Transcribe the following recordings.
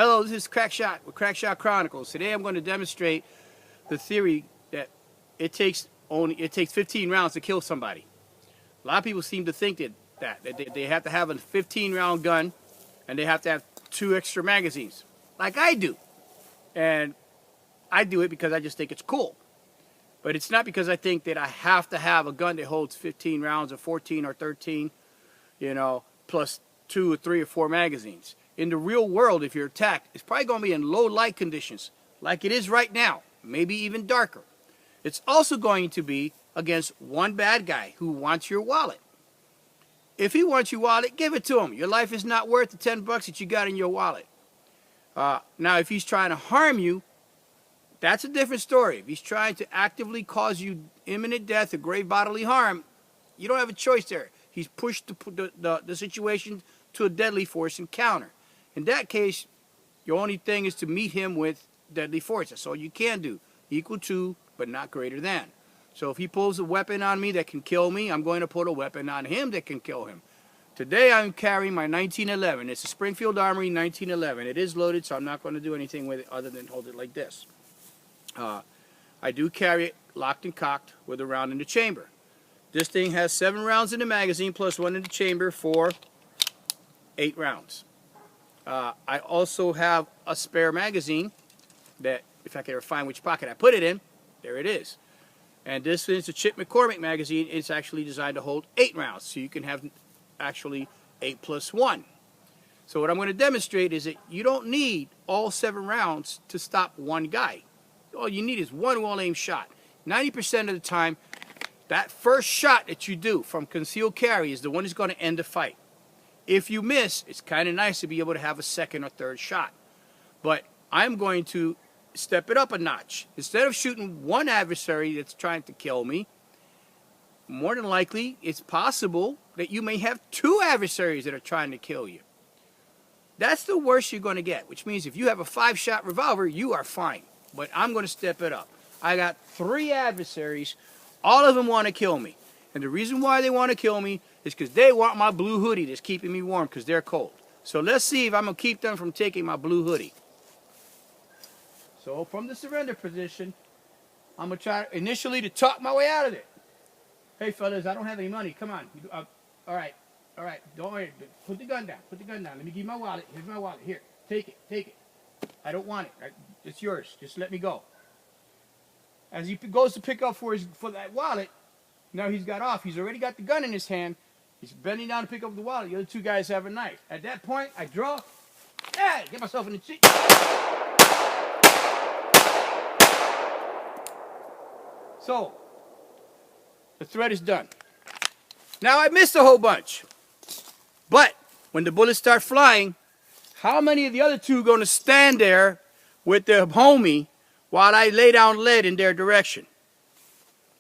Hello, this is Crackshot with Crackshot Chronicles. Today I'm going to demonstrate the theory that it takes 15 rounds to kill somebody. A lot of people seem to think that they have to have a 15-round gun and they have to have 2 extra magazines, like I do. And I do it because I just think it's cool. But it's not because I think that I have to have a gun that holds 15 rounds or 14 or 13, you know, plus 2 or 3 or 4 magazines. In the real world, if you're attacked, it's probably going to be in low light conditions, like it is right now, maybe even darker. It's also going to be against one bad guy who wants your wallet. If he wants your wallet, give it to him. Your life is not worth the 10 bucks that you got in your wallet. Now, if he's trying to harm you, that's a different story. If he's trying to actively cause you imminent death or grave bodily harm, you don't have a choice there. He's pushed the situation to a deadly force encounter. In that case, your only thing is to meet him with deadly force. That's all you can do. Equal to, but not greater than. So if he pulls a weapon on me that can kill me, I'm going to put a weapon on him that can kill him. Today I'm carrying my 1911. It's a Springfield Armory 1911. It is loaded, so I'm not going to do anything with it other than hold it like this. I do carry it locked and cocked with a round in the chamber. This thing has 7 rounds in the magazine plus 1 in the chamber for 8 rounds. I also have a spare magazine that, if I can ever find which pocket I put it in, there it is. And this is a Chip McCormick magazine. It's actually designed to hold 8 rounds, so you can have actually 8 plus 1. So what I'm going to demonstrate is that you don't need all 7 rounds to stop one guy. All you need is one well-aimed shot. 90% of the time, that first shot that you do from concealed carry is the one that's going to end the fight. If you miss, it's kind of nice to be able to have a second or third shot. But I'm going to step it up a notch. Instead of shooting one adversary that's trying to kill me, more than likely, it's possible that you may have 2 adversaries that are trying to kill you. That's the worst you're going to get, which means if you have a 5-shot revolver, you are fine. But I'm going to step it up. I got 3 adversaries. All of them want to kill me. And the reason why they want to kill me is because they want my blue hoodie that's keeping me warm because they're cold. So let's see if I'm going to keep them from taking my blue hoodie. So from the surrender position, I'm going to try initially to talk my way out of it. Hey, fellas, I don't have any money. Come on. All right. Don't worry. Put the gun down. Put the gun down. Let me give you my wallet. Here's my wallet. Here. Take it. Take it. I don't want it. It's yours. Just let me go. As he goes to pick up for that wallet, now he's got off. He's already got the gun in his hand. He's bending down to pick up the wallet. The other 2 guys have a knife. At that point, I draw. Hey, get myself in the seat. So, the threat is done. Now, I missed a whole bunch. But, when the bullets start flying, how many of the other 2 are going to stand there with their homie while I lay down lead in their direction?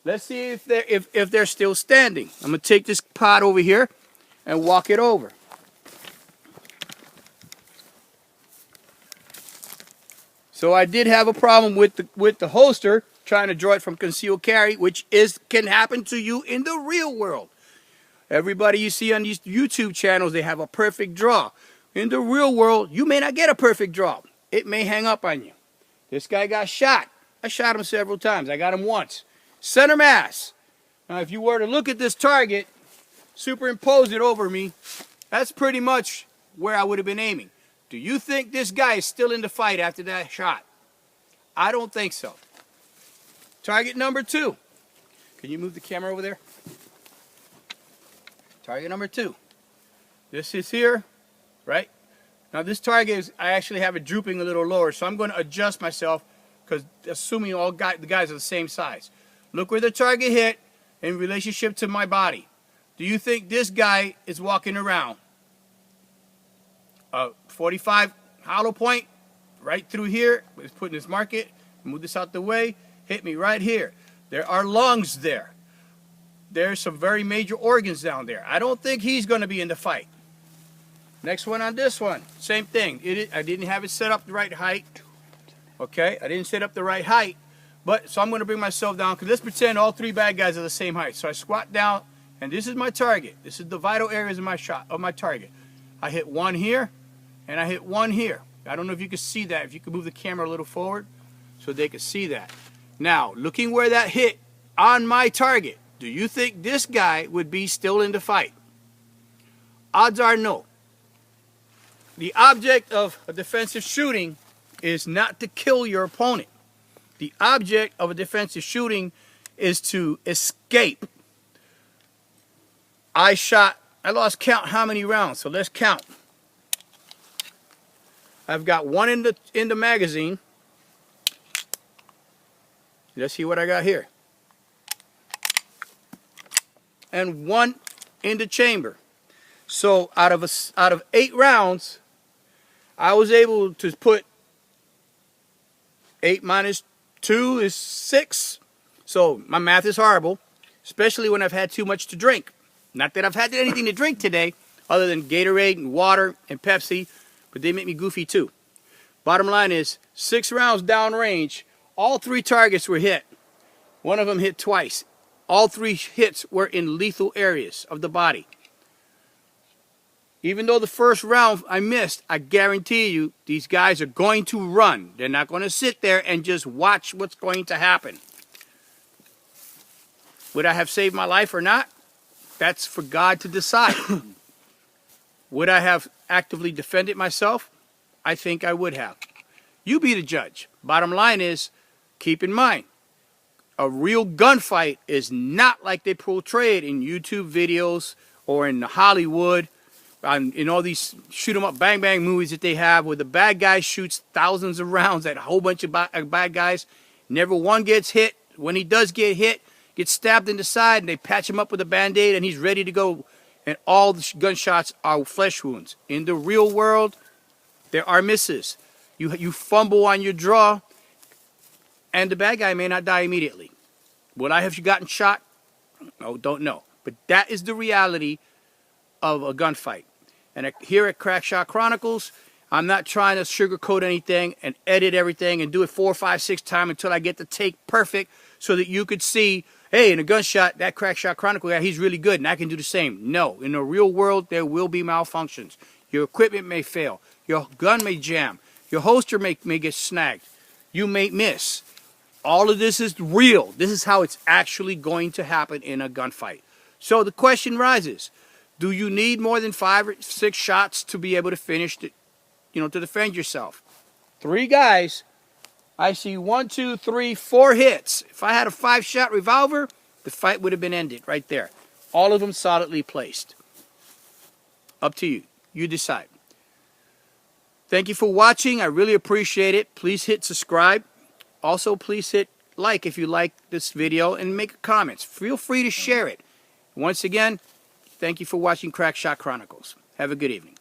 Let's see if they're still standing. I'm going to take this pot over here and walk it over. So I did have a problem with the holster trying to draw it from concealed carry, which can happen to you in the real world. Everybody you see on these YouTube channels, they have a perfect draw. In the real world, you may not get a perfect draw. It may hang up on you. This guy got shot. I shot him several times. I got him once. Center mass. Now, if you were to look at this target, superimpose it over me, that's pretty much where I would have been aiming. Do you think this guy is still in the fight after that shot? I don't think so. Target number 2. Can you move the camera over there? Target number 2. This is here, right? Now this target is, I actually have it drooping a little lower, so I'm going to adjust myself because assuming the guys are the same size. Look where the target hit in relationship to my body. Do you think this guy is walking around? 45 hollow point right through here. Let's put in this market. Move this out the way. Hit me right here. There are lungs there. There's some very major organs down there. I don't think he's going to be in the fight. Next one on this one. Same thing. I didn't have it set up the right height. Okay? I didn't set up the right height. So I'm going to bring myself down, because let's pretend all 3 bad guys are the same height. So I squat down, and this is my target. This is the vital areas of my shot, of my target. I hit 1 here, and I hit 1 here. I don't know if you can see that. If you could move the camera a little forward so they can see that. Now, looking where that hit on my target, do you think this guy would be still in the fight? Odds are no. The object of a defensive shooting is not to kill your opponent. The object of a defensive shooting is to escape. I lost count how many rounds, so let's count. I've got one in the magazine. Let's see what I got here. And one in the chamber. So out of 8 rounds, I was able to put 8 minus 2 is 6. So my math is horrible, especially when I've had too much to drink. Not that I've had anything to drink today other than Gatorade and water and Pepsi, but they make me goofy too. Bottom line is 6 rounds downrange, all 3 targets were hit. One of them hit twice. All 3 hits were in lethal areas of the body. Even though the first round I missed, I guarantee you these guys are going to run. They're not going to sit there and just watch what's going to happen. Would I have saved my life or not? That's for God to decide. Would I have actively defended myself? I think I would have. You be the judge. Bottom line is, keep in mind, a real gunfight is not like they portray it in YouTube videos or in Hollywood, in all these shoot 'em up bang bang movies that they have, where the bad guy shoots thousands of rounds at a whole bunch of bad guys. Never one gets hit. When he does get hit, gets stabbed in the side, and they patch him up with a band-aid, and he's ready to go. And all the gunshots are flesh wounds. In the real world, there are misses. You fumble on your draw, and the bad guy may not die immediately. Would I have gotten shot? No, don't know. But that is the reality of a gunfight. And here at Crackshot Chronicles, I'm not trying to sugarcoat anything and edit everything and do it 4, 5, 6 times until I get the take perfect so that you could see, hey, in a gunshot, that Crackshot Chronicle guy, he's really good and I can do the same. No, in the real world, there will be malfunctions. Your equipment may fail. Your gun may jam. Your holster may get snagged. You may miss. All of this is real. This is how it's actually going to happen in a gunfight. So the question rises, do you need more than 5 or 6 shots to be able to finish, to defend yourself? 3 guys, I see 1, 2, 3, 4 hits. If I had a 5-shot revolver, the fight would have been ended right there. All of them solidly placed. Up to you. You decide. Thank you for watching. I really appreciate it. Please hit subscribe. Also, please hit like if you like this video and make comments. Feel free to share it. Once again, thank you for watching Crackshot Chronicles. Have a good evening.